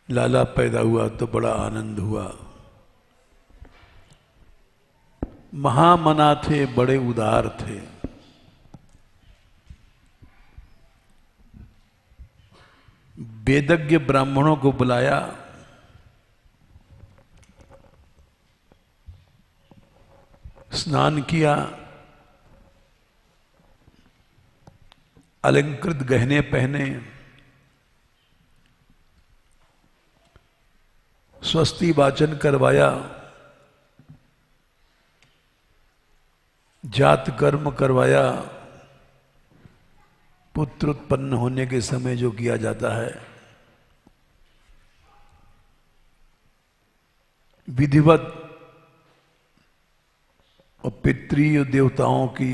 लाला पैदा हुआ तो बड़ा आनंद हुआ। महामना थे, बड़े उदार थे। वेदज्ञ ब्राह्मणों को बुलाया, स्नान किया, अलंकृत गहने पहने, स्वस्ति वाचन करवाया, जात कर्म करवाया, पुत्र उत्पन्न होने के समय जो किया जाता है, विधिवत और पितृ देवताओं की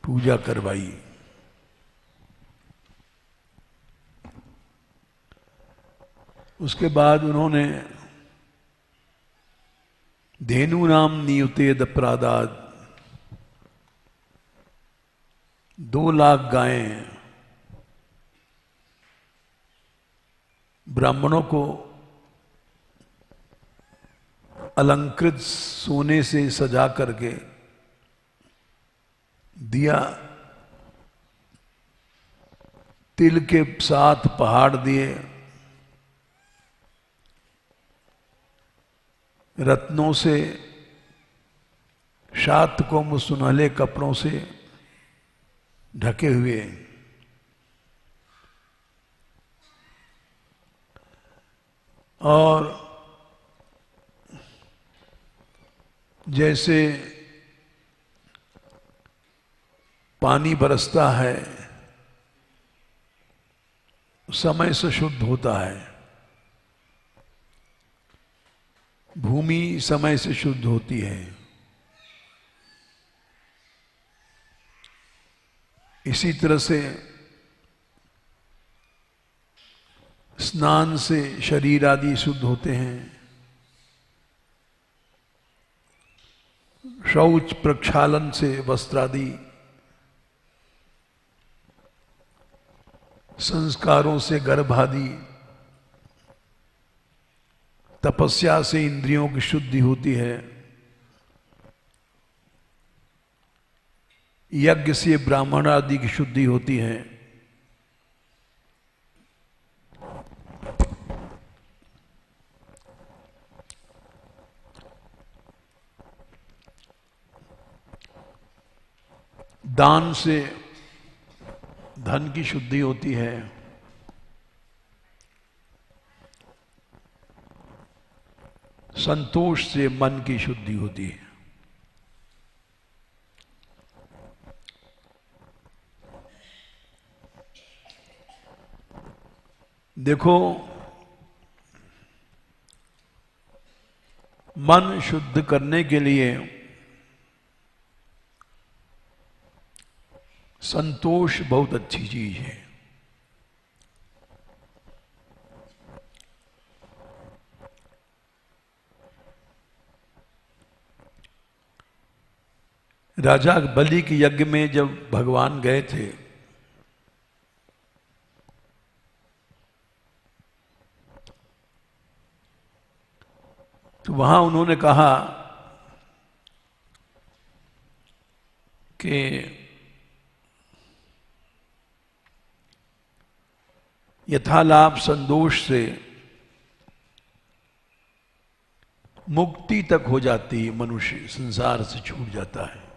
पूजा करवाई। उसके बाद उन्होंने धेनु नाम नियुते दप्रादाद 2 लाख गायें ब्राह्मणों को अलंकृत सोने से सजा करके दिया। तिल के 7 पहाड़ दिए, रत्नों से, शात को सुनहले कपड़ों से ढके हुए, और जैसे पानी बरसता है समय से शुद्ध होता है, भूमि समय से शुद्ध होती है, इसी तरह से स्नान से शरीर आदि शुद्ध होते हैं, शौच प्रक्षालन से वस्त्र आदि, संस्कारों से गर्भ आदि, तपस्या से इंद्रियों की शुद्धि होती है, यज्ञ से ब्राह्मण आदि की शुद्धि होती है। दान से धन की शुद्धि होती है, संतोष से मन की शुद्धि होती है। देखो, मन शुद्ध करने के लिए संतोष बहुत अच्छी चीज है। राजा बलि के यज्ञ में जब भगवान गए थे तो वहां उन्होंने कहा कि यथालाभ संतोष से मुक्ति तक हो जाती है, मनुष्य संसार से छूट जाता है।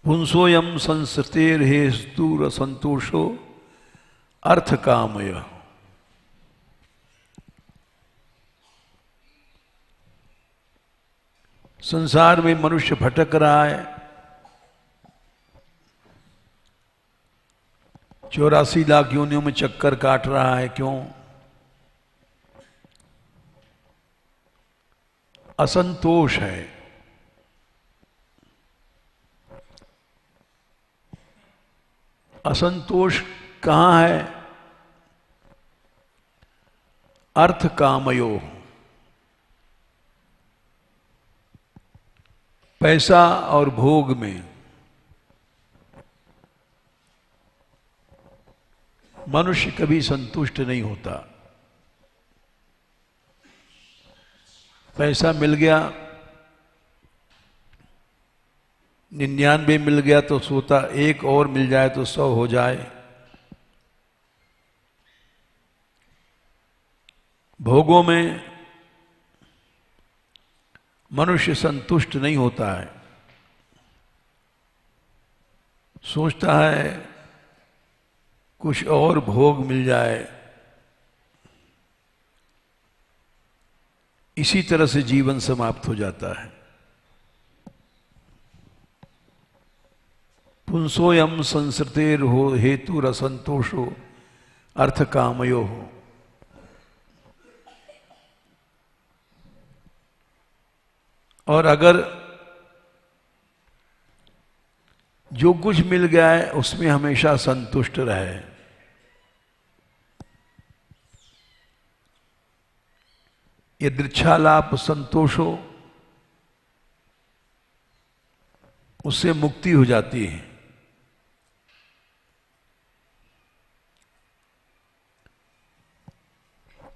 पुंसोयम संस्कृतेर हेस्तुर संतोषो अर्थ कामय। संसार में मनुष्य भटक रहा है, 84 लाख योनियों में चक्कर काट रहा है। क्यों? असंतोष है। असंतोष कहां है? अर्थ कामयो, पैसा और भोग में। मनुष्य कभी संतुष्ट नहीं होता। पैसा मिल गया, 99 मिल गया तो सोता, एक और मिल जाए तो 100 हो जाए। भोगों में मनुष्य संतुष्ट नहीं होता है, सोचता है कुछ और भोग मिल जाए। इसी तरह से जीवन समाप्त हो जाता है। पुंसोयम संसृतेर हो हेतु रसंतोषो अर्थ कामयो हो। और अगर जो कुछ मिल गया है उसमें हमेशा संतुष्ट रहे, यदृच्छालाप संतोषो, उससे मुक्ति हो जाती है।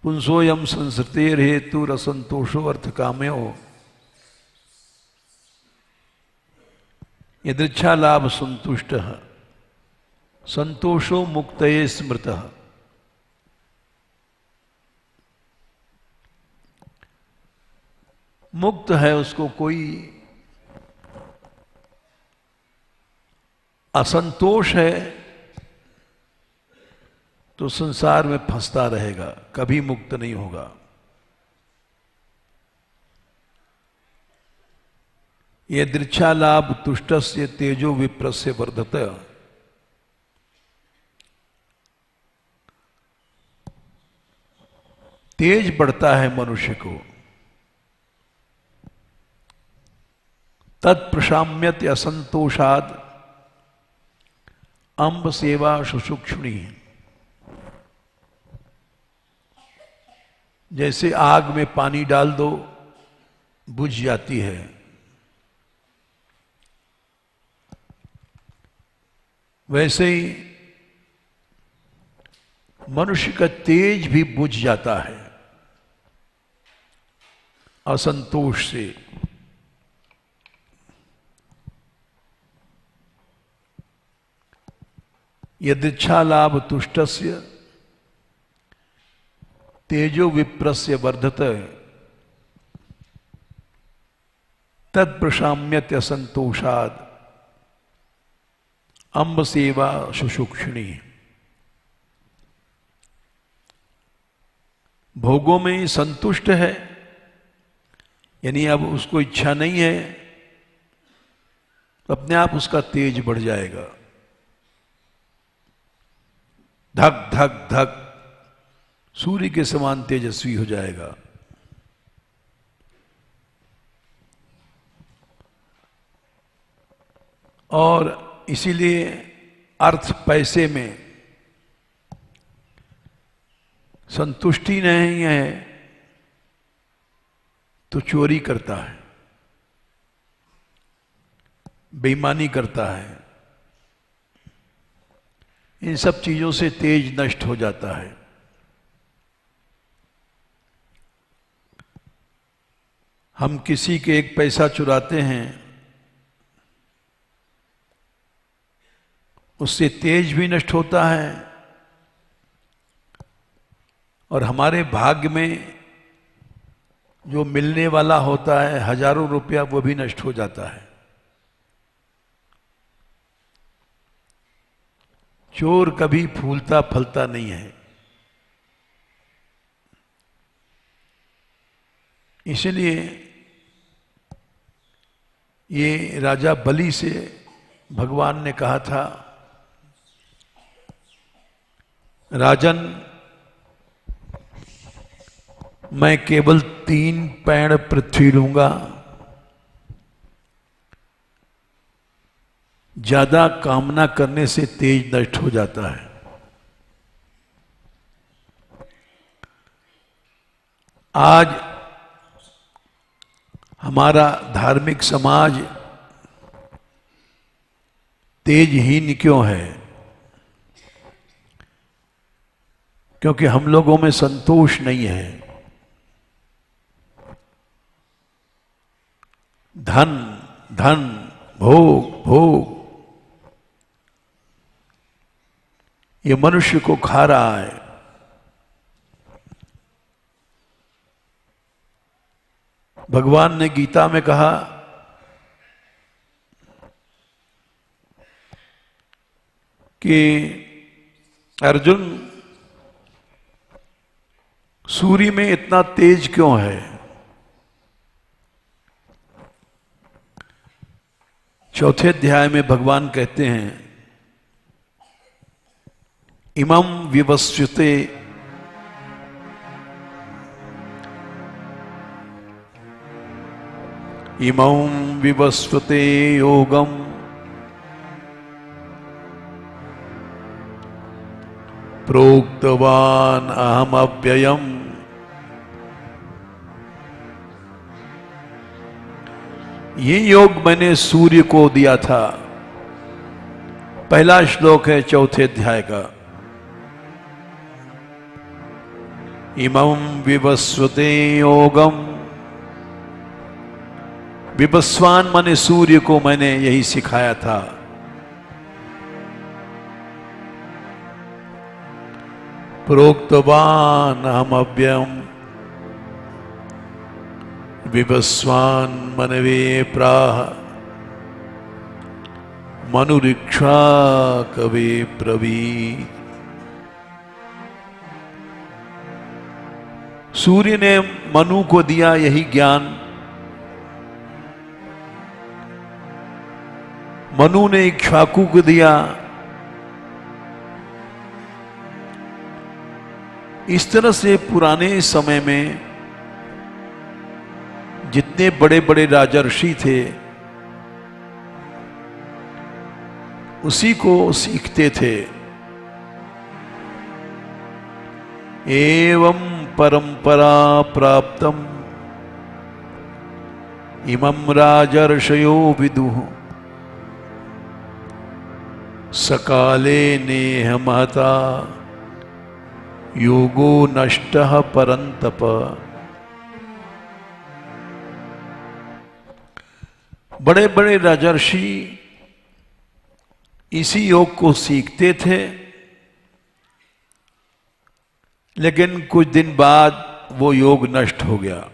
पुंसोयम संसृतेर हेतु रसंतोषो अर्थ कामयो यदृच्छा लाभ संतुष्ट संतोषो मुक्तये स्मृत। मुक्त है, उसको कोई असंतोष है तो संसार में फंसता रहेगा, कभी मुक्त नहीं होगा। ये दृच्छा लाभ तुष्टस्य तेजो विप्रस्य वर्धत। तेज बढ़ता है मनुष्य को। तत्प्रशाम्यत असंतोषाद अंब सेवा सुसूक्ष्णी। जैसे आग में पानी डाल दो बुझ जाती है, वैसे ही मनुष्य का तेज भी बुझ जाता है असंतोष से। यदिच्छा लाभ तुष्टस्य तेजो विप्रस्य वर्धत तत्प्रशाम्यत असंतोषाद अंब सेवा सुसूक्ष्णी। भोगों में संतुष्ट है, यानी अब उसको इच्छा नहीं है, तो अपने आप उसका तेज बढ़ जाएगा। धक धक धक सूर्य के समान तेजस्वी हो जाएगा। और इसीलिए अर्थ पैसे में संतुष्टि नहीं है तो चोरी करता है, बेईमानी करता है। इन सब चीजों से तेज नष्ट हो जाता है। हम किसी के एक पैसा चुराते हैं, उससे तेज भी नष्ट होता है और हमारे भाग्य में जो मिलने वाला होता है हजारों रुपया, वो भी नष्ट हो जाता है। चोर कभी फूलता फलता नहीं है। इसलिए ये राजा बलि से भगवान ने कहा था, राजन मैं केवल 3 पैड़ पृथ्वी लूंगा, ज्यादा कामना करने से तेज नष्ट हो जाता है। आज हमारा धार्मिक समाज तेजहीन क्यों है? क्योंकि हम लोगों में संतोष नहीं है। धन धन, भोग भोग, ये मनुष्य को खा रहा है। भगवान ने गीता में कहा कि अर्जुन, सूर्य में इतना तेज क्यों है? चौथे अध्याय में भगवान कहते हैं, इमं विवस्वते इमं विवस्वते योगम प्रोक्तवान अहम अव्ययम। ये योग मैंने सूर्य को दिया था। पहला श्लोक है चौथे अध्याय का। इमं विवस्वते योगम, विवस्वान माने सूर्य को मैंने यही सिखाया था। प्रोक्तवान अहम अव्ययम, विवस्वान मनवे प्राह मनुरीक्षा कवे ब्रवीत्। सूर्य ने मनु को दिया यही ज्ञान, मनु ने इक्ष्वाकु को दिया। इस तरह से पुराने समय में जितने बड़े बड़े राजर्षि थे उसी को सीखते थे। एवं परंपरा प्राप्तम इमं राजर्षयो विदुः सकाले नेह महता योगो नष्टः परंतप। बड़े बड़े राजर्षि इसी योग को सीखते थे, लेकिन कुछ दिन बाद वो योग नष्ट हो गया।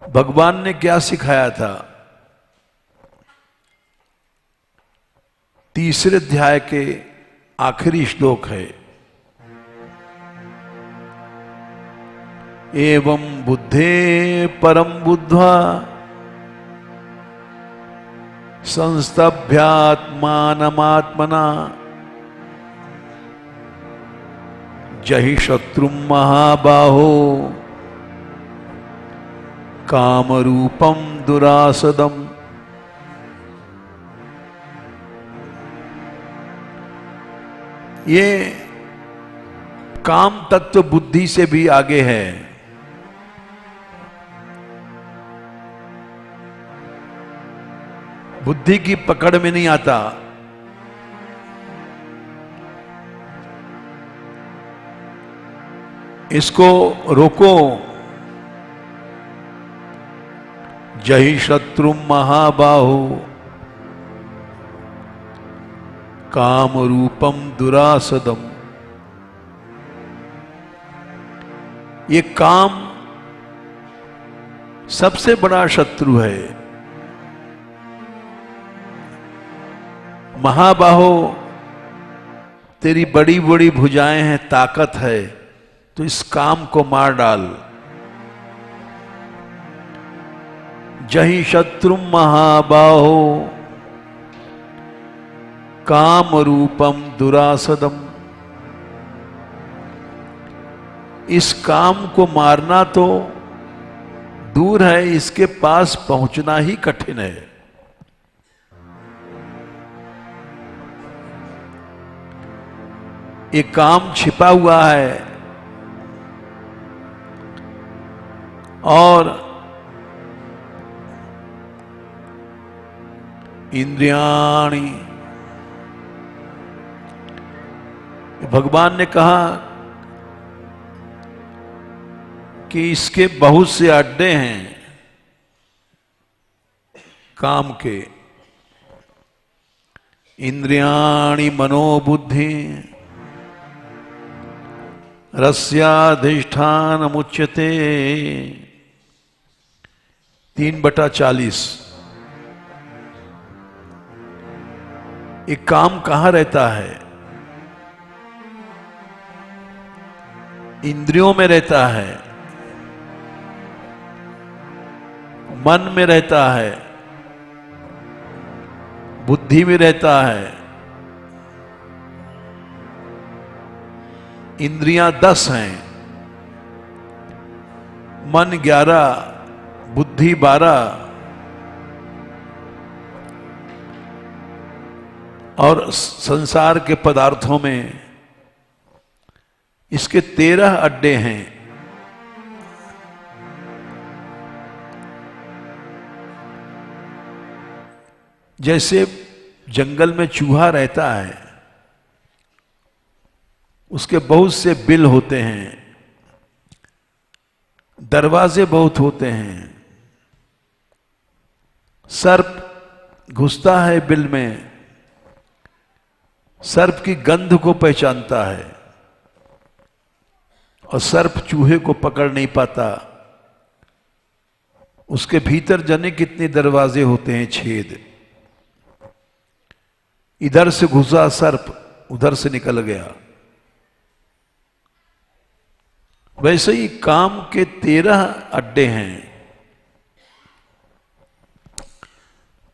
भगवान ने क्या सिखाया था? तीसरे अध्याय के आखिरी श्लोक है, एवं बुद्धे परम बुद्ध्वा संस्तभ्यात्मानमात्मना जहि शत्रुं महाबाहो कामरूपम दुरासदम। ये काम तत्व बुद्धि से भी आगे है। बुद्धि की पकड़ में नहीं आता। इसको रोको। जहि शत्रु महाबाहु काम रूपम दुरासदम। ये काम सबसे बड़ा शत्रु है। महाबाहो, तेरी बड़ी बड़ी भुजाएं हैं, ताकत है, तो इस काम को मार डाल। जहि शत्रु महाबाहो काम रूपम दुरासदम। इस काम को मारना तो दूर है, इसके पास पहुंचना ही कठिन है। ये काम छिपा हुआ है और इंद्रियाणि भगवान ने कहा कि इसके बहुत से अड्डे हैं काम के। इंद्रियाणि मनोबुद्धि रस्याधिष्ठान मुच्यते 3/40। एक काम कहाँ रहता है? इंद्रियों में रहता है, मन में रहता है, बुद्धि में रहता है। इंद्रियां 10 हैं, मन 11, बुद्धि 12 और संसार के पदार्थों में इसके 13 अड्डे हैं। जैसे जंगल में चूहा रहता है, उसके बहुत से बिल होते हैं, दरवाजे बहुत होते हैं। सर्प घुसता है बिल में, सर्प की गंध को पहचानता है और सर्प चूहे को पकड़ नहीं पाता। उसके भीतर जाने कितने दरवाजे होते हैं, छेद। इधर से घुसा सर्प, उधर से निकल गया। वैसे ही काम के 13 अड्डे हैं।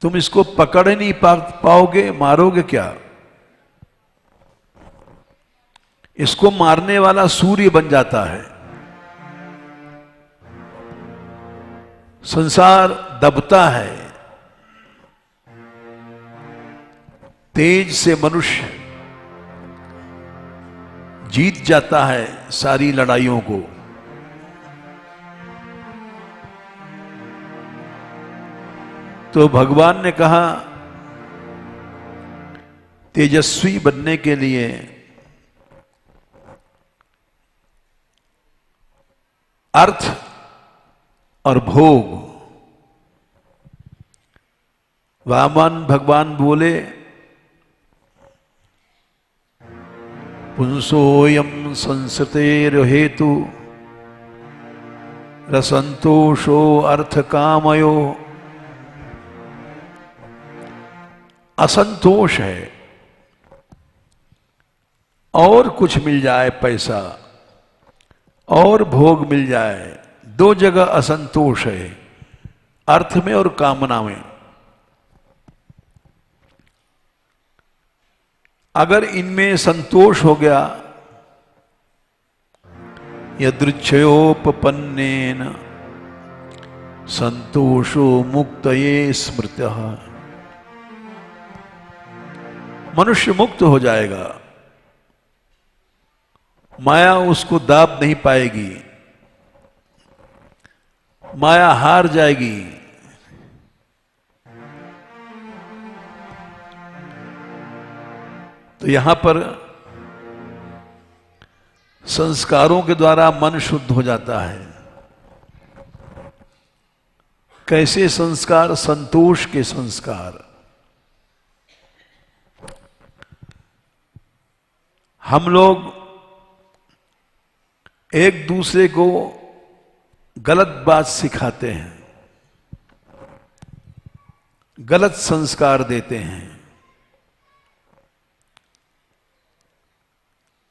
तुम इसको पकड़ नहीं पाओगे, मारोगे क्या? इसको मारने वाला सूर्य बन जाता है। संसार दबता है, तेज से मनुष्य जीत जाता है सारी लड़ाइयों को। तो भगवान ने कहा तेजस्वी बनने के लिए अर्थ और भोग। वामन भगवान बोले पुंसोयम संसतेर हेतु रसंतोषो अर्थ कामयो। असंतोष है, और कुछ मिल जाए, पैसा और भोग मिल जाए, 2 जगह असंतोष है, अर्थ में और कामना में। अगर इनमें संतोष हो गया, यदृच्छयोपपन्नेन संतोषो मुक्तये स्मृतः। मनुष्य मुक्त हो जाएगा, माया उसको दाब नहीं पाएगी, माया हार जाएगी। तो यहां पर संस्कारों के द्वारा मन शुद्ध हो जाता है। कैसे संस्कार? संतोष के संस्कार। हम लोग एक दूसरे को गलत बात सिखाते हैं, गलत संस्कार देते हैं।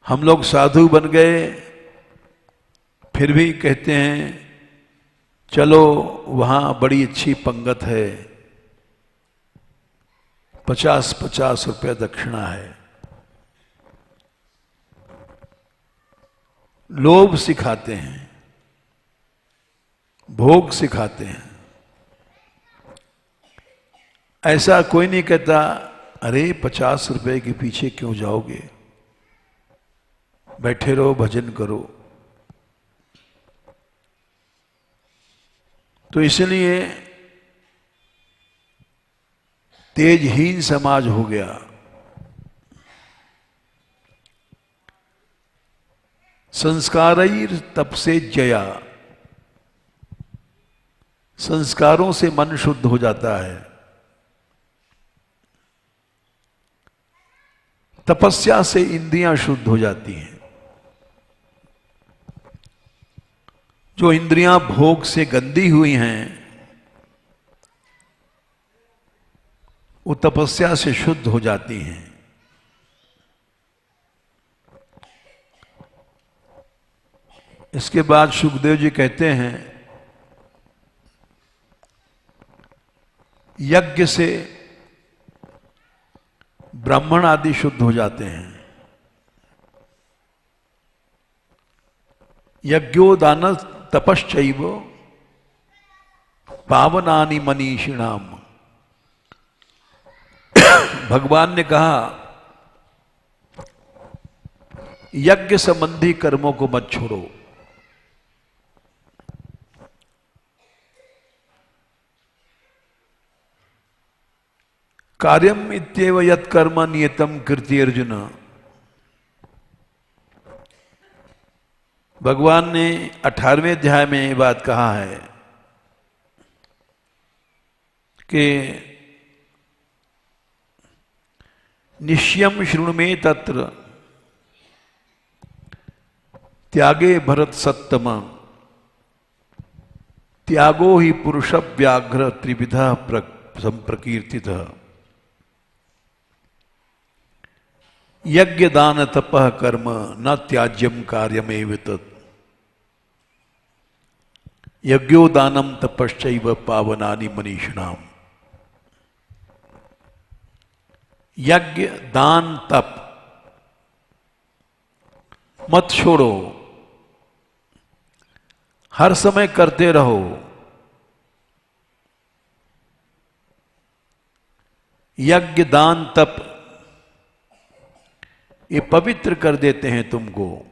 हम लोग साधु बन गए, फिर भी कहते हैं चलो वहां बड़ी अच्छी पंगत है, 50-50 रुपया दक्षिणा है। लोभ सिखाते हैं, भोग सिखाते हैं। ऐसा कोई नहीं कहता अरे 50 रुपए के पीछे क्यों जाओगे, बैठे रहो, भजन करो। तो इसलिए तेजहीन समाज हो गया। संस्कारैर तप से जया, संस्कारों से मन शुद्ध हो जाता है। तपस्या से इंद्रियां शुद्ध हो जाती हैं। जो इंद्रियां भोग से गंदी हुई हैं वो तपस्या से शुद्ध हो जाती हैं। इसके बाद सुखदेव जी कहते हैं यज्ञ से ब्राह्मण आदि शुद्ध हो जाते हैं। यज्ञो दान तपश्चैव पावनानि मनीषिणाम। भगवान ने कहा यज्ञ संबंधी कर्मों को मत छोड़ो। कार्यम इत्येव यत् कर्म नियतम कृति अर्जुन। भगवान ने 18वें अध्याय में ये बात कहा है कि निश्यम शृणु मे तत्र त्यागे भरत सत्तम। त्यागो ही पुरुष व्याघ्र त्रिविधा संप्रकीर्तितः। यज्ञ दान तपः कर्म न त्याज्यम कार्यमेव तत्। यज्ञो दानम तपश्चैव पावनानि मनीषिणाम। यज्ञ दान तप मत छोड़ो, हर समय करते रहो। यज्ञ दान तप ये पवित्र कर देते हैं तुमको।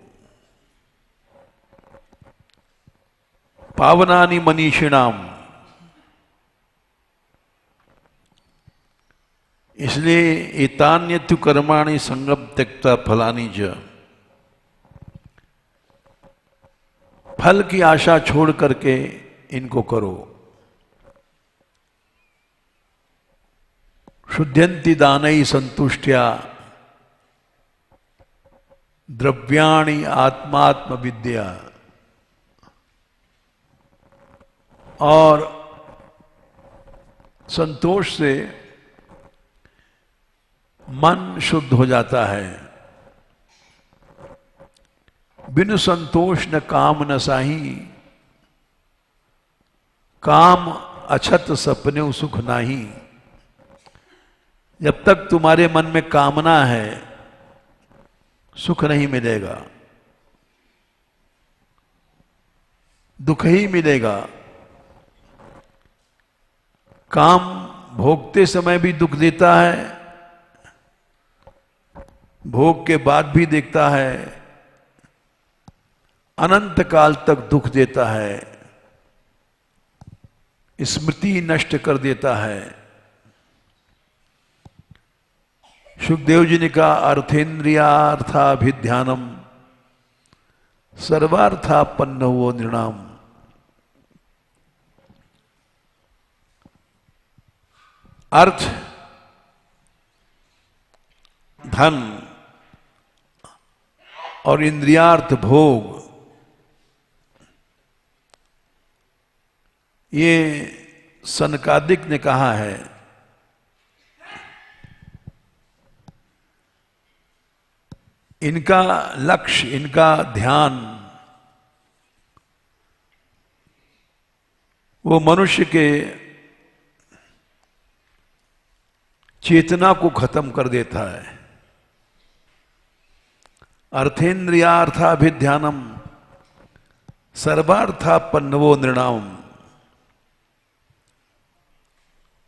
पावनानि मनीषिणाम, इसलिए एतान्यतु कर्माणि संगम त्यक्ता फलानि च। फल की आशा छोड़ करके इनको करो। शुद्ध्यन्ति दानैः संतुष्ट्या द्रव्याणि आत्मात्म विद्या। और संतोष से मन शुद्ध हो जाता है। बिनु संतोष न काम न साही, काम अछत सपने सुख नाही। जब तक तुम्हारे मन में कामना है सुख नहीं मिलेगा, दुख ही मिलेगा। काम भोगते समय भी दुख देता है, भोग के बाद भी देखता है, अनंत काल तक दुख देता है, स्मृति नष्ट कर देता है। सुखदेव जी ने कहा अर्थेन्द्रियार्थाभिध्यानम सर्वार्थापन्नवो नृणाम। अर्थ, धन और इंद्रियार्थ भोग ये सनकादिक ने कहा है इनका लक्ष्य, इनका ध्यान वो मनुष्य के चेतना को खत्म कर देता है। अर्थेन्द्रियार्थाभिध्यानम सर्वार्थापन्नवो नृणाम,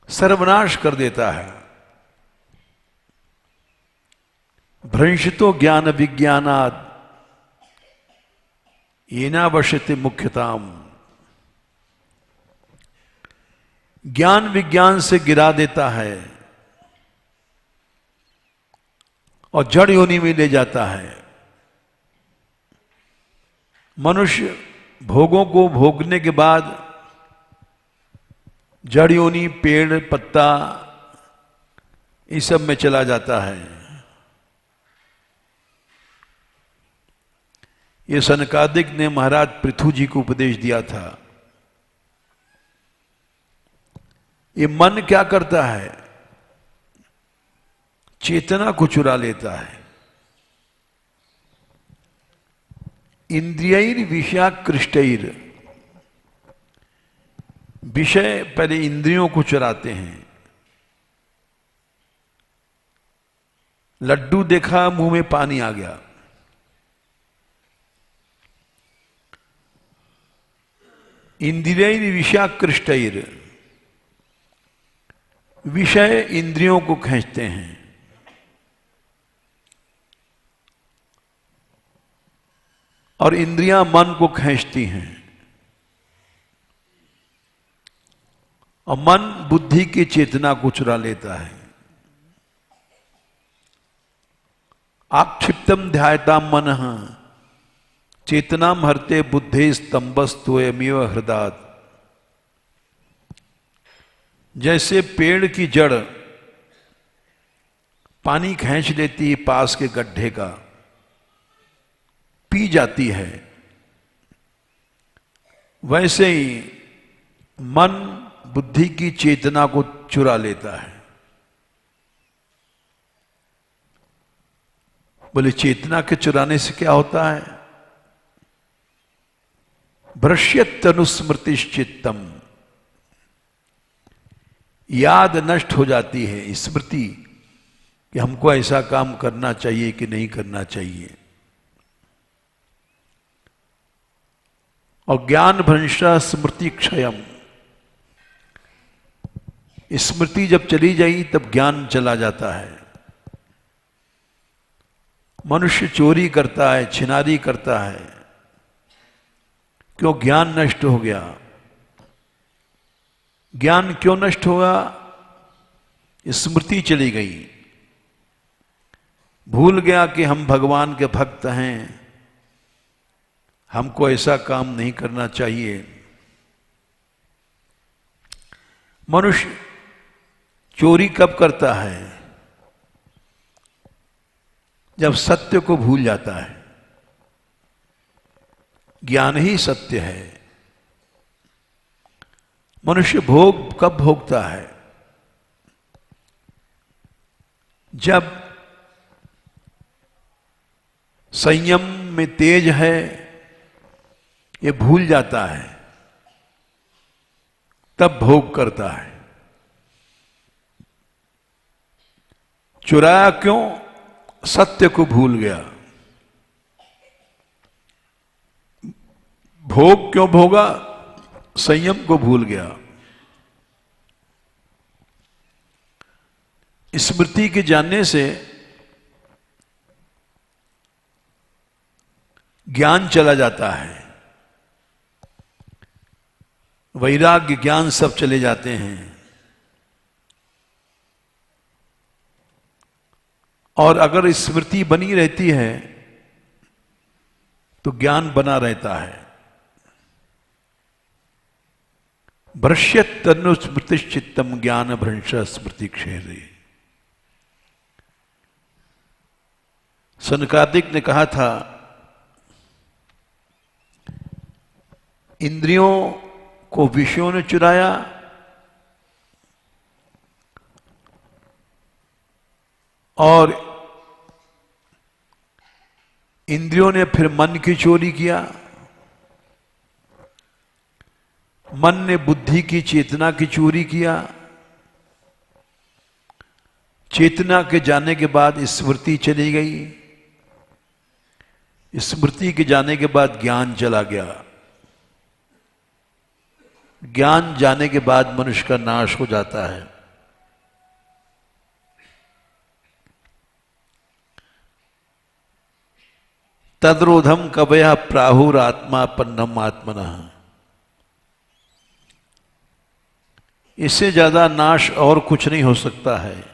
सर्वनाश कर देता है। भ्रंशितो ज्ञान विज्ञानात् येनावश्यते मुख्यताम। ज्ञान विज्ञान से गिरा देता है और जड़ योनि में ले जाता है। मनुष्य भोगों को भोगने के बाद जड़ योनि, पेड़, पत्ता, इस सब में चला जाता है। ये सनकादिक ने महाराज पृथु जी को उपदेश दिया था। ये मन क्या करता है? चेतना को चुरा लेता है। इंद्रियैर विषयाकृष्टैर, विषय पहले इंद्रियों को चुराते हैं। लड्डू देखा, मुंह में पानी आ गया। इंद्रियैर विषयाकृष्टैर, विषय इंद्रियों को खींचते हैं। और इंद्रियां मन को खींचती हैं। और मन बुद्धि की चेतना को चुरा लेता है। आक्षिप्तम ध्यायताम मनः चेतनाम हरते बुद्धे स्तंभस्तोयमेव हृदात्। जैसे पेड़ की जड़ पानी खींच लेती है पास के गड्ढे का, पी जाती है, वैसे ही मन बुद्धि की चेतना को चुरा लेता है। बोले चेतना के चुराने से क्या होता है? भ्रश्यत अनुस्मृतिश्चित्तम, याद नष्ट हो जाती है, स्मृति कि हमको ऐसा काम करना चाहिए कि नहीं करना चाहिए। और ज्ञान भ्रंशा स्मृति क्षयम, स्मृति जब चली जाई तब ज्ञान चला जाता है। मनुष्य चोरी करता है, छिनारी करता है, क्यों? ज्ञान नष्ट हो गया। ज्ञान क्यों नष्ट होगा? स्मृति चली गई। भूल गया कि हम भगवान के भक्त हैं, हमको ऐसा काम नहीं करना चाहिए। मनुष्य चोरी कब करता है? जब सत्य को भूल जाता है। ज्ञान ही सत्य है। मनुष्य भोग कब भोगता है? जब संयम में तेज है, ये भूल जाता है, तब भोग करता है। चुराया क्यों? सत्य को भूल गया। भोग क्यों भोगा? संयम को भूल गया। स्मृति के जानने से ज्ञान चला जाता है, वैराग्य, ज्ञान सब चले जाते हैं। और अगर स्मृति बनी रहती है तो ज्ञान बना रहता है। भ्रश्यत तनुस्मृतिश्चित्तम ज्ञान भ्रंश स्मृति क्षेत्रे। सनकादिक ने कहा था, इंद्रियों को विषयों ने चुराया, और इंद्रियों ने फिर मन की चोरी किया। मन ने बुद्धि की, चेतना की चोरी किया। चेतना के जाने के बाद स्मृति चली गई। स्मृति के जाने के बाद ज्ञान चला गया। ज्ञान जाने के बाद मनुष्य का नाश हो जाता है। तद्रोधम कवयः प्राहुरात्मापन्नम आत्मनः। इससे ज्यादा नाश और कुछ नहीं हो सकता है।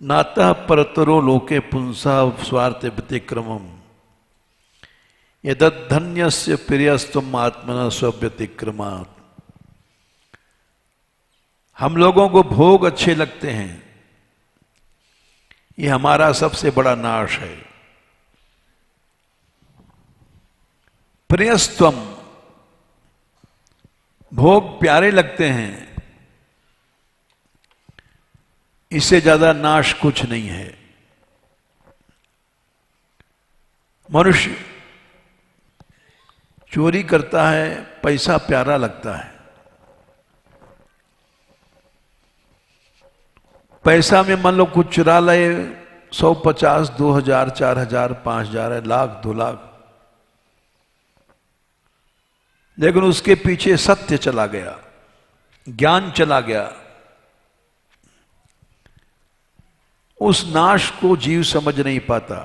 नातः परतरो लोके पुंसा स्वार्थ व्यतिक्रमम। यदधन्यस्य प्रियस्तम आत्मना स्व्यतिक्रमात्। हम लोगों को भोग अच्छे लगते हैं, ये हमारा सबसे बड़ा नाश है। प्रियस्तम, भोग प्यारे लगते हैं, इससे ज्यादा नाश कुछ नहीं है। मनुष्य चोरी करता है, पैसा प्यारा लगता है। पैसा में मान लो कुछ चुरा ले, 150, 2000, 4000, 5000, लाख, 2 लाख, लेकिन उसके पीछे सत्य चला गया, ज्ञान चला गया, उस नाश को जीव समझ नहीं पाता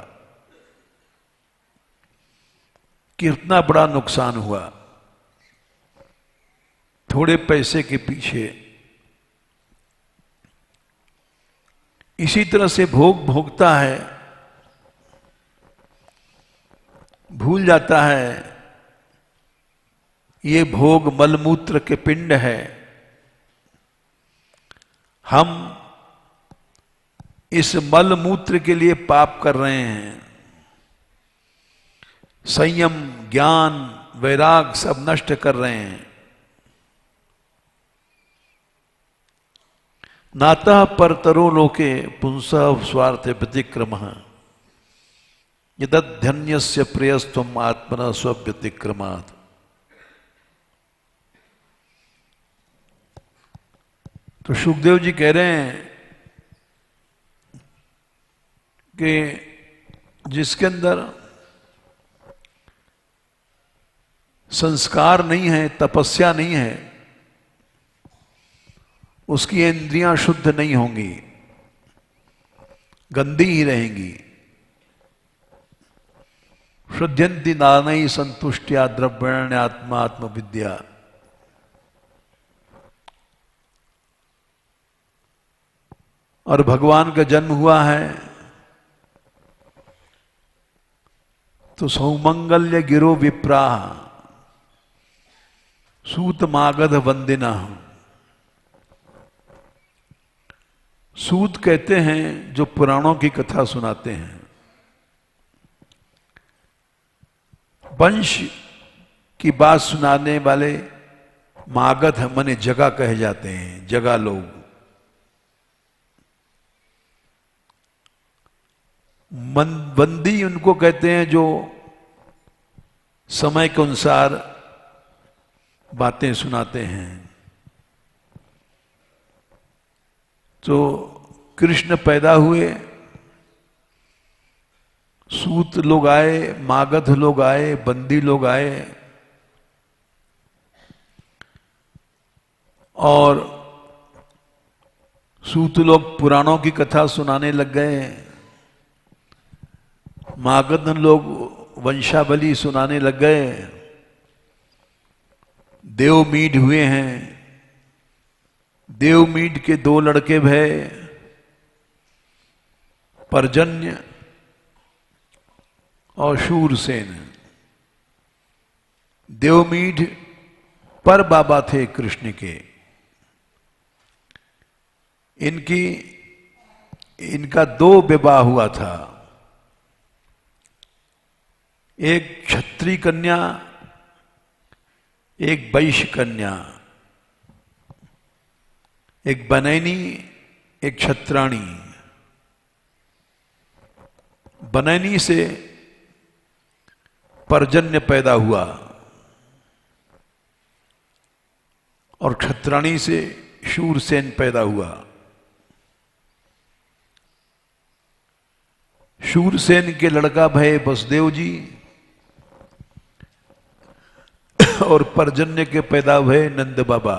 कि इतना बड़ा नुकसान हुआ थोड़े पैसे के पीछे। इसी तरह से भोग भोगता है, भूल जाता है ये भोग मलमूत्र के पिंड है। हम इस मलमूत्र के लिए पाप कर रहे हैं। संयम, ज्ञान, वैराग सब नष्ट कर रहे हैं। नातः परतरो लोके पुंसः स्वार्थ व्यतिक्रमः यदधन्यस्य प्रियस्त्वम् आत्मनः स्व्यतिक्रमात्। तो सुखदेव जी कह रहे हैं कि जिसके अंदर संस्कार नहीं है, तपस्या नहीं है, उसकी इंद्रियां शुद्ध नहीं होंगी, गंदी ही रहेंगी। शुद्ध्यंति नानई संतुष्टिया द्रव्यण्य आत्मा आत्मविद्या। और भगवान का जन्म हुआ है तो सौमंगल्य गिरो विप्राह सूत मागध वंदिना। सूत कहते हैं जो पुराणों की कथा सुनाते हैं। वंश की बात सुनाने वाले मागध माने जगह कहे जाते हैं, जगह लोग। बंदी उनको कहते हैं जो समय के अनुसार बातें सुनाते हैं। तो कृष्ण पैदा हुए, सूत लोग आए, मागध लोग आए, बंदी लोग आए और सूत लोग पुराणों की कथा सुनाने लग गए, मागध लोग वंशावली सुनाने लग गए। देवमीढ़ हुए हैं, देवमीढ़ के 2 लड़के भय, पर्जन्य और शूरसेन। देवमीढ़ पर बाबा थे कृष्ण के। इनका 2 विवाह हुआ था, एक क्षत्रिय कन्या, एक वैश्य कन्या, एक बनैनी, एक क्षत्राणी। बनैनी से पर्जन्य पैदा हुआ और क्षत्राणी से शूरसेन पैदा हुआ। शूरसेन के लड़का भय वसुदेव जी और पर्जन्य के पैदा हुए नंद बाबा।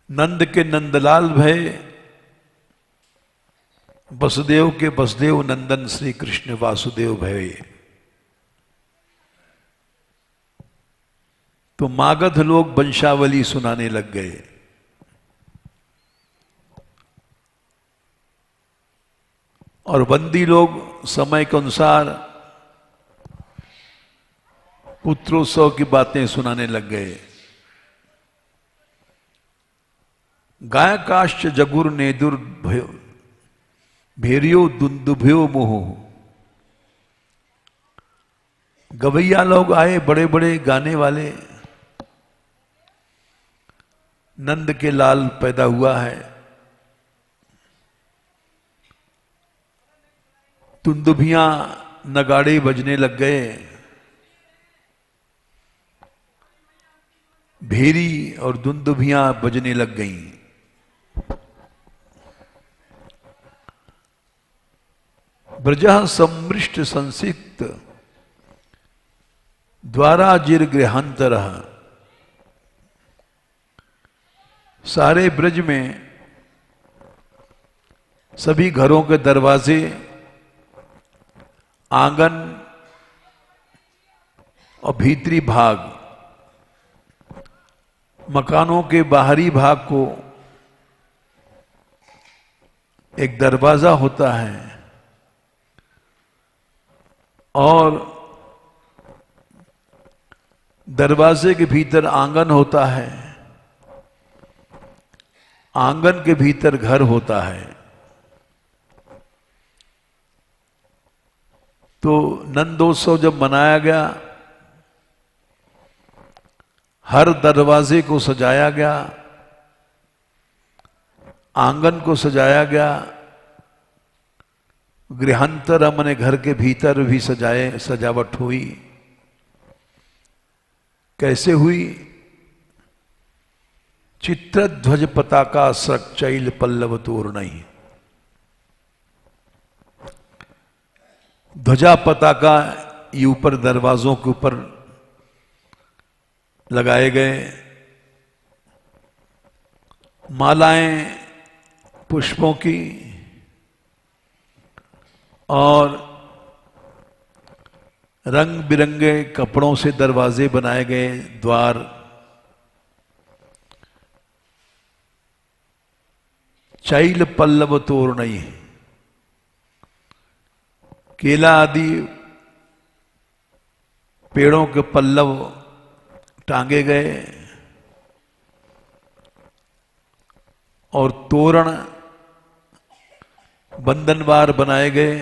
नंद के नंदलाल भय, वसुदेव के वसुदेव नंदन श्री कृष्ण वासुदेव भय। तो मागध लोग वंशावली सुनाने लग गए। और बंदी लोग समय के अनुसार पुत्रोत्सव की बातें सुनाने लग गए। गायकाश्च जगुर नेदुर भेरियो दुंदुभ्यो मोह। गवैया लोग आए, बड़े बड़े गाने वाले। नंद के लाल पैदा हुआ है। दुंदुभियां नगाड़े बजने लग गए। भेरी और दुंदुभियां बजने लग गईं। ब्रजः सम्मृष्ट संसिक्त द्वारा जिर गृहांतर। सारे ब्रज में सभी घरों के दरवाजे, आंगन और भीतरी भाग, मकानों के बाहरी भाग को एक दरवाजा होता है और दरवाजे के भीतर आंगन होता है, आंगन के भीतर घर होता है। तो नंदोत्सव जब मनाया गया, हर दरवाजे को सजाया गया, आंगन को सजाया गया, गृहांतर मने घर के भीतर भी सजावट हुई। कैसे हुई? चित्रध्वज पताका सच्चैल पल्लव तोरणई। ध्वजा पताका ये ऊपर दरवाजों के ऊपर लगाए गए। मालाएं पुष्पों की और रंग बिरंगे कपड़ों से दरवाजे बनाए गए, द्वार। चैल पल्लव तोरणई, केला आदि पेड़ों के पल्लव टांगे गए और तोरण बंधनवार बनाए गए।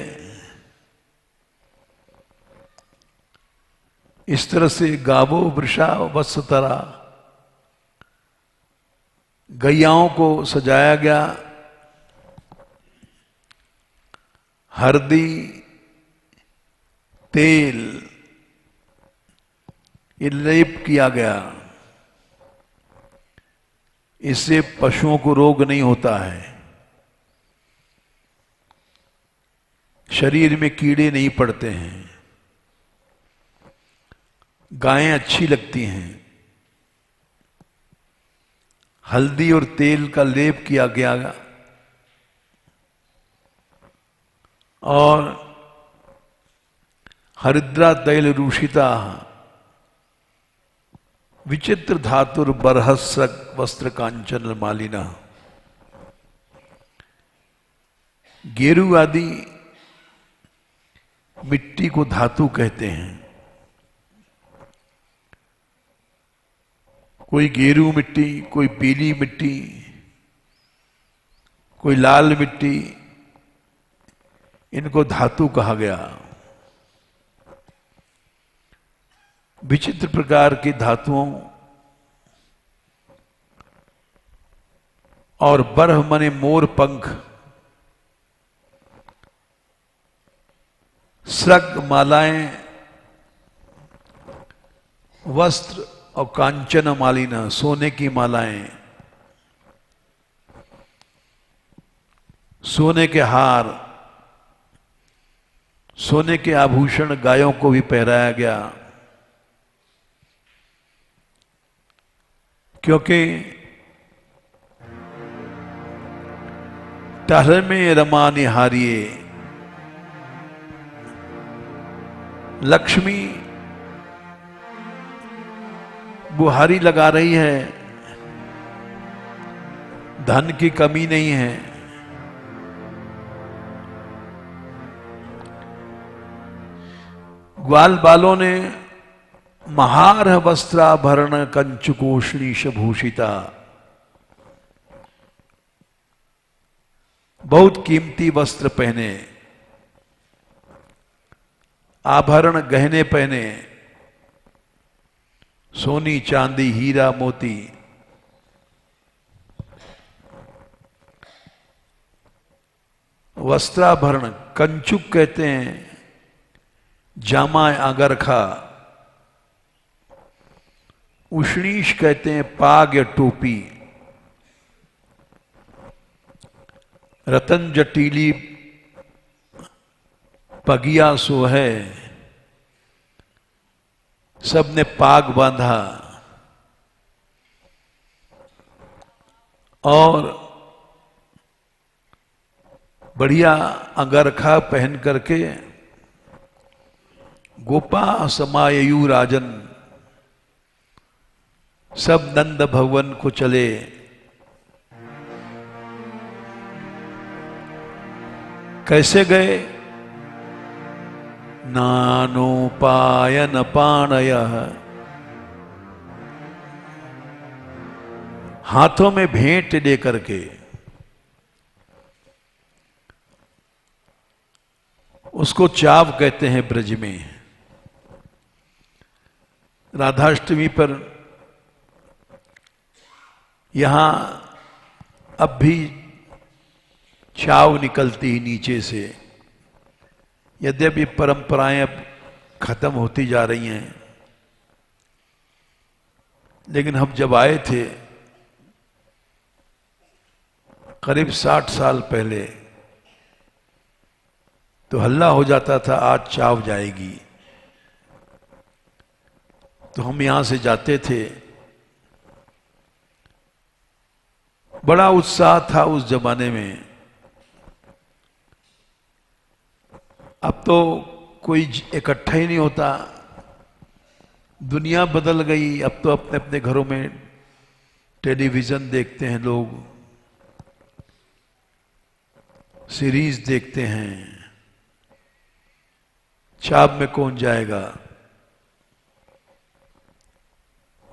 इस तरह से गावो वृषा वत्सतरा, गैयाओं को सजाया गया। हल्दी, तेल ये लेप किया गया। इससे पशुओं को रोग नहीं होता है, शरीर में कीड़े नहीं पड़ते हैं, गायें अच्छी लगती हैं। हल्दी और तेल का लेप किया गया और हरिद्रा तैल रूषिता विचित्र धातुर बरहस्रक वस्त्र कांचन मालिना। गेरू आदि मिट्टी को धातु कहते हैं। कोई गेरू मिट्टी, कोई पीली मिट्टी, कोई लाल मिट्टी, इनको धातु कहा गया। विचित्र प्रकार की धातुओं और बरह मने मोर पंख, स्रग मालाएं, वस्त्र और कांचन मालिना सोने की मालाएं, सोने के हार, सोने के आभूषण गायों को भी पहनाया गया। क्योंकि टहल में रमा निहारिये, लक्ष्मी बुहारी लगा रही है, धन की कमी नहीं है। ग्वाल बालों ने महार वस्त्राभरण कंचुकोष्णीश भूषिता, बहुत कीमती वस्त्र पहने, आभरण गहने पहने, सोनी चांदी हीरा मोती, वस्त्राभरण कंचुक कहते हैं जामा आगरखा, उष्णीश कहते हैं पाग या टोपी, रतन जटीली पगिया सो है, सबने पाग बांधा, और बढ़िया अंगरखा पहन करके गोपा समाययु राजन, सब नंद भवन को चले। कैसे गए? नानोपायन पाणयः, हाथों में भेंट लेकर के। उसको चाव कहते हैं ब्रज में। राधाष्टमी पर यहां अब भी चाव निकलती नीचे से, यद्यपि परंपराएं अब खत्म होती जा रही हैं, लेकिन हम जब आए थे करीब 60 साल पहले, तो हल्ला हो जाता था आज चाव जाएगी। तो हम यहां से जाते थे, बड़ा उत्साह था उस जमाने में। अब तो कोई इकट्ठा ही नहीं होता, दुनिया बदल गई। अब तो अपने अपने घरों में टेलीविजन देखते हैं लोग, सीरीज देखते हैं, चाव में कौन जाएगा।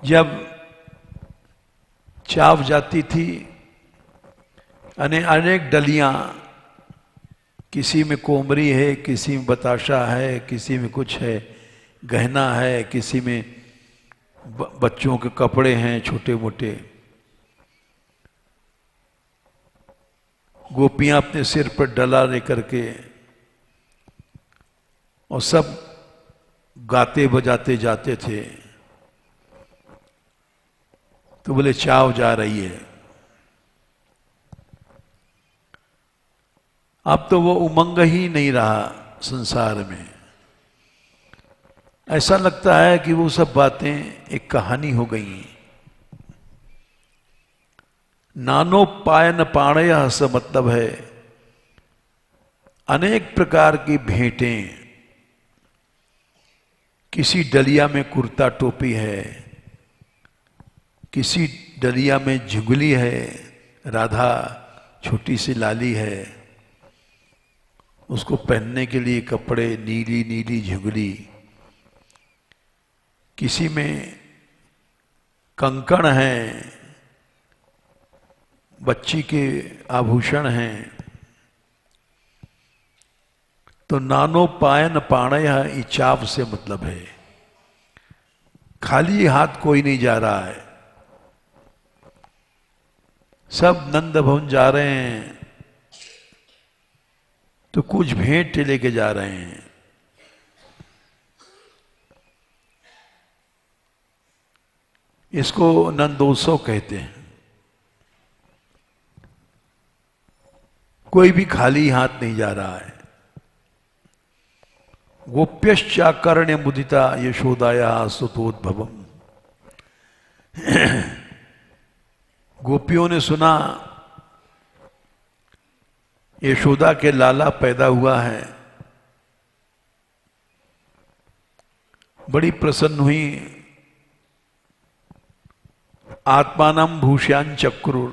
जब चाव जाती थी, अनेक डलियां, किसी में कोमरी है, किसी में बताशा है, किसी में कुछ है, गहना है, किसी में बच्चों के कपड़े हैं छोटे मोटे। गोपियां अपने सिर पर डला लेकर के, और सब गाते बजाते जाते थे। तो बोले चाव जा रही है। अब तो वो उमंग ही नहीं रहा संसार में। ऐसा लगता है कि वो सब बातें एक कहानी हो गई। नानोपायन पाणय से मतलब है अनेक प्रकार की भेंटें। किसी डलिया में कुर्ता टोपी है, किसी डलिया में झुगली है, राधा छोटी सी लाली है, उसको पहनने के लिए कपड़े, नीली नीली झुगली। किसी में कंकण हैं, बच्ची के आभूषण हैं। तो नानोपायन पाणय चाव से मतलब है खाली हाथ कोई नहीं जा रहा है। सब नंद भवन जा रहे हैं, तो कुछ भेंट लेके जा रहे हैं। इसको नंदोत्सव कहते हैं। कोई भी खाली हाथ नहीं जा रहा है। गोप्यश्चाकर्ण्य मुदिता यशोदाया सुतोद्भवम। गोपियों ने सुना यशोदा के लाला पैदा हुआ है, बड़ी प्रसन्न हुई। आत्मानम भूष्यान चक्रुर,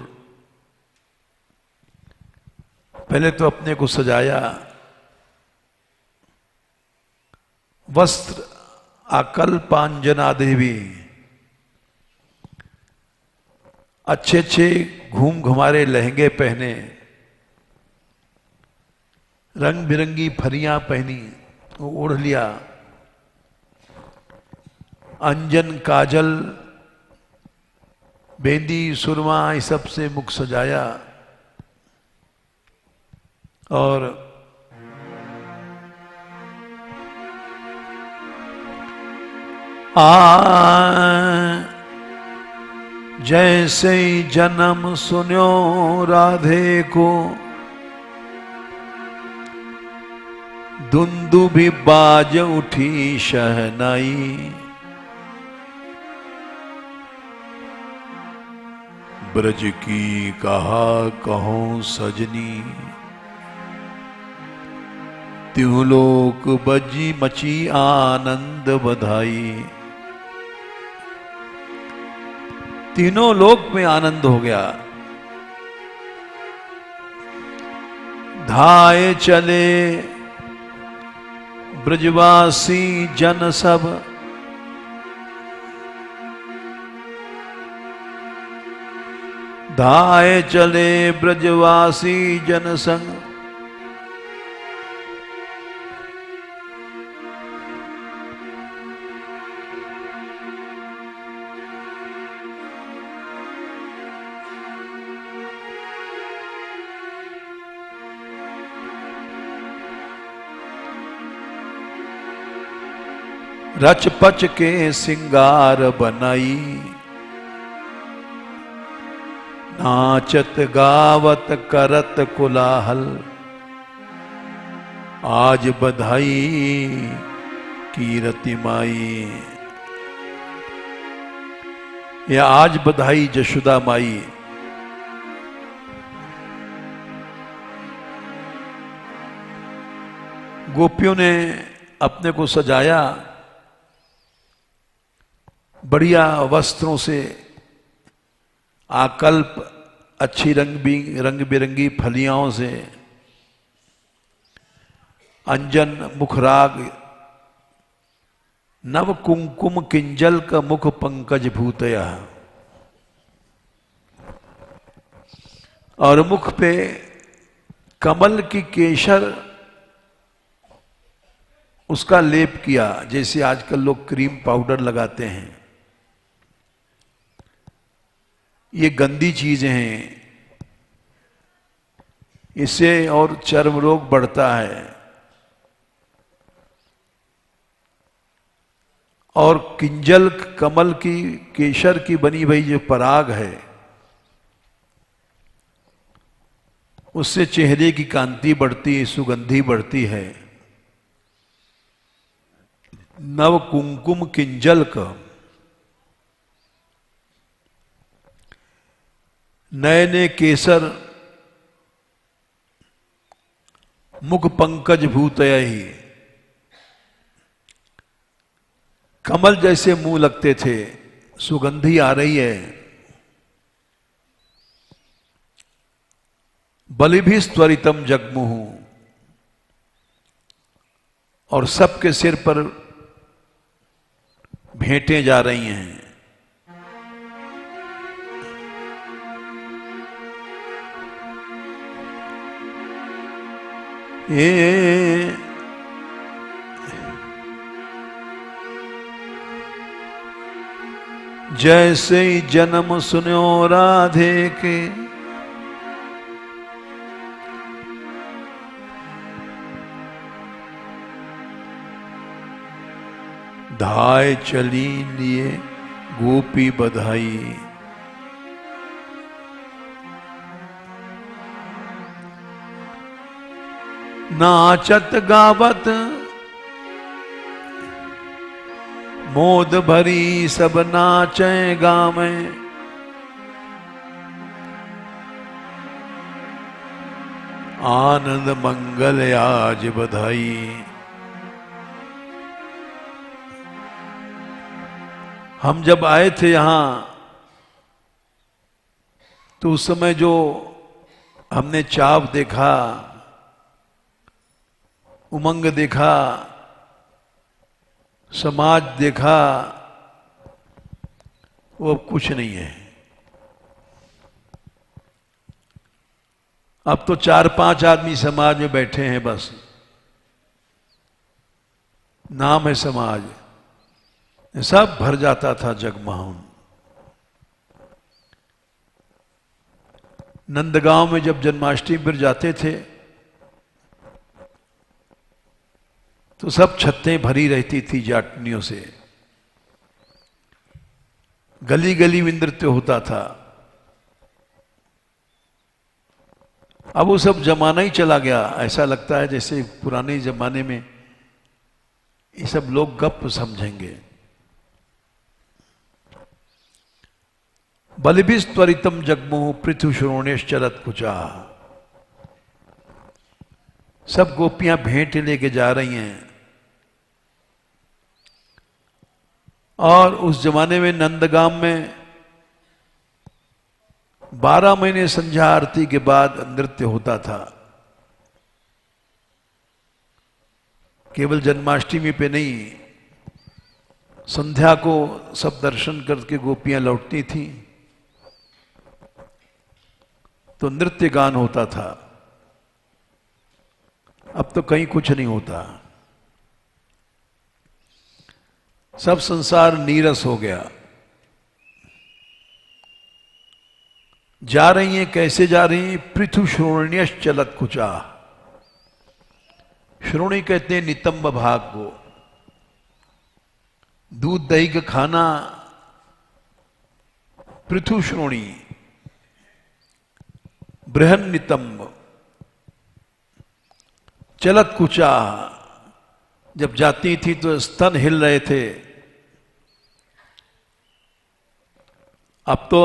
पहले तो अपने को सजाया, वस्त्र अकल्पांजना देवी, अच्छे अच्छे घूम घुमारे लहंगे पहने, रंग बिरंगी फरियां पहनी, वो ओढ़ लिया, अंजन काजल बेंदी सुरमा इस सब से मुख सजाया और जैसे ही जन्म सुन्यो राधे को, दुंदुभी बाज उठी शहनाई, ब्रज की कहा कहो सजनी, त्यों लोक बजी मची आनंद बधाई। तीनों लोक में आनंद हो गया। धाये चले ब्रजवासी जन सब, धाये चले ब्रजवासी जन संग, रच पच के सिंगार बनाई, नाचत गावत करत कोलाहल, आज बधाई कीरति माई। या आज बधाई जशोदा माई। गोपियों ने अपने को सजाया बढ़िया वस्त्रों से, आकल्प अच्छी रंग बिरंगी फलियाओं से, अंजन मुखराग नव कुंकुम किंजल का मुख पंकज भूतया, और मुख पे कमल की केसर उसका लेप किया, जैसे आजकल लोग क्रीम पाउडर लगाते हैं। ये गंदी चीजें हैं, इससे और चर्म रोग बढ़ता है। और किंजल कमल की केसर की बनी हुई जो पराग है, उससे चेहरे की कांति बढ़ती है, सुगंधी बढ़ती है। नव कुंकुम किंजल का नए नए केसर मुख पंकज भूतया ही, कमल जैसे मुंह लगते थे, सुगंधी आ रही है। बलिभी त्वरितम जगमुह, और सबके सिर पर भेंटें जा रही हैं। ये जैसे ही जन्म सुन्यो राधे के, धाय चली लिए गोपी बधाई। नाचत गावत मोद भरी सब नाचे गावे, आनंद मंगल आज बधाई। हम जब आए थे यहां तो उस समय जो हमने चाव देखा, उमंग देखा, समाज देखा वो अब कुछ नहीं है। अब तो 4-5 आदमी समाज में बैठे हैं, बस नाम है समाज। सब भर जाता था जगमोहन। नंदगांव में जब जन्माष्टमी पर जाते थे तो सब छतें भरी रहती थी जाटनियों से। गली गली में नृत्य होता था। अब वो सब जमाना ही चला गया। ऐसा लगता है जैसे पुराने जमाने में ये सब लोग गप समझेंगे। बलिभिस् त्वरितम जगमुः पृथु श्रोणेश्चरत कुचा। सब गोपियां भेंट लेके जा रही हैं। और उस जमाने में नंदगाम में 12 महीने संध्या आरती के बाद नृत्य होता था। केवल जन्माष्टमी पे नहीं, संध्या को सब दर्शन करके गोपियां लौटती थीं तो नृत्य गान होता था। अब तो कहीं कुछ नहीं होता। सब संसार नीरस हो गया। जा रही हैं, कैसे जा रही हैं? पृथु श्रोण्यश्च चलत कुचा। श्रोणी कहते हैं नितंब भाग को। दूध दही का खाना पृथु श्रोणी, बृहन नितंब। चलत कुचा, जब जाती थी तो स्तन हिल रहे थे। अब तो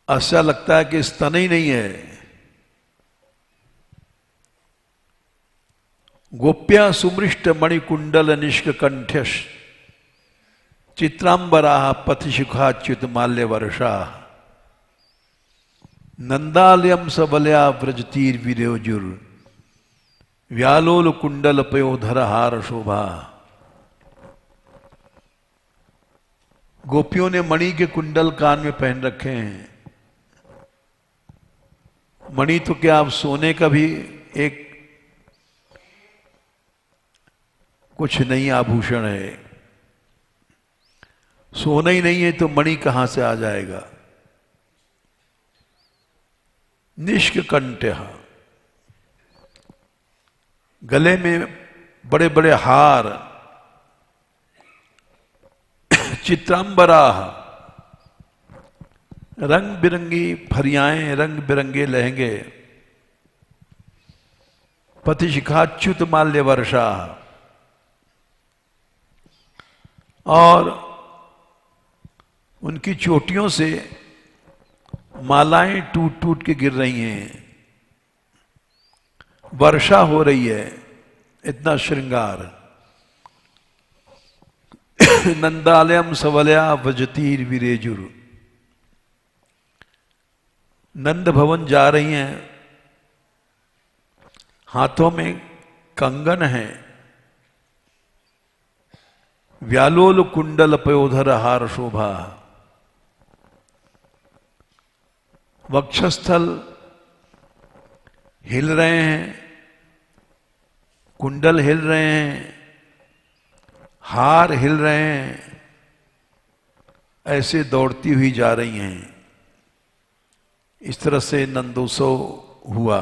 ऐसा लगता है कि स्तन ही नहीं है। गोप्या सुमृष्ट मणिकुंडल निष्क कंठ्यश चित्रांबरा पथिशुखाच्युत माल्य वर्षा नंदालयम सबल्या व्रजतीर विरोजुर व्यालोल कुंडल पयोधर हार शोभा। गोपियों ने मणि के कुंडल कान में पहन रखे हैं। मणि तो क्या, अब सोने का भी एक कुछ नहीं आभूषण है। सोना ही नहीं है तो मणि कहां से आ जाएगा। निष्क कंठ्य, गले में बड़े बड़े हार। चित्रांबरा, रंग बिरंगी फरियाएं, रंग बिरंगे लहंगे। पथिशिखाच्युत माल्य वर्षा, और उनकी चोटियों से मालाएं टूट टूट के गिर रही हैं। वर्षा हो रही है, इतना श्रृंगार। नंदालयम सवल्या वजतीर विरेजुर। नंद भवन जा रही हैं, हाथों में कंगन है। व्यालोल कुंडल पयोधर हार शोभा। वक्षस्थल हिल रहे हैं, कुंडल हिल रहे हैं, हार हिल रहे हैं। ऐसे दौड़ती हुई जा रही हैं। इस तरह से नंदोत्सव हुआ।